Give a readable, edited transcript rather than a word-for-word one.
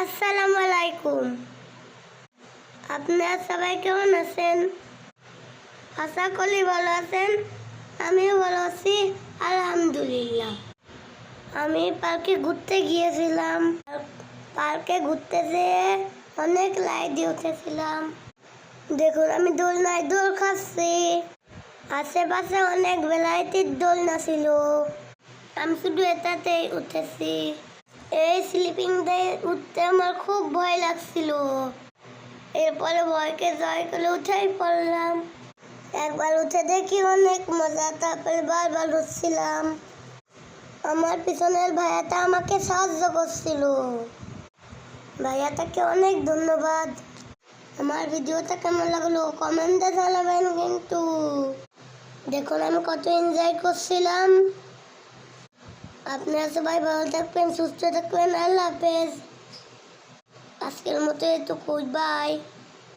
আসসালামু আলাইকুম। আপনারা সবাই কেমন আছেন? আশা করি ভালো আছেন। আমিও ভালো আছি, আলহামদুলিল্লাহ। আমি পার্কে ঘুরতে গিয়েছিলাম। পার্কে ঘুরতে যেয়ে অনেক লাইট দিয়ে উঠেছিলাম। দেখুন আমি দোলনায় দোল খাচ্ছি। আশেপাশে অনেক ভ্যারাইটির দোলনা ছিল। আমি শুধু এটাতেই উঠেছি। এই স্লিপিং দিয়ে উঠতে আমার খুব ভয় লাগছিল। এরপরে ভয়কে জয় করে উঠেই পড়লাম। একবার উঠে দেখি অনেক মজা, তারপরে বারবার উঠছিলাম। আমার পিছনের ভাইয়াটা আমাকে সাহায্য করছিল। ভাইয়াটাকে অনেক ধন্যবাদ। আমার ভিডিওটা কেমন লাগলো কমেন্টে জানাবেন কিন্তু। দেখুন আমি কত এনজয় করছিলাম। আপনারা সবাই ভালো থাকবেন, সুস্থ থাকবেন। আল্লাহ হাফেজ। আজকের মতো এটুকুই, বাই।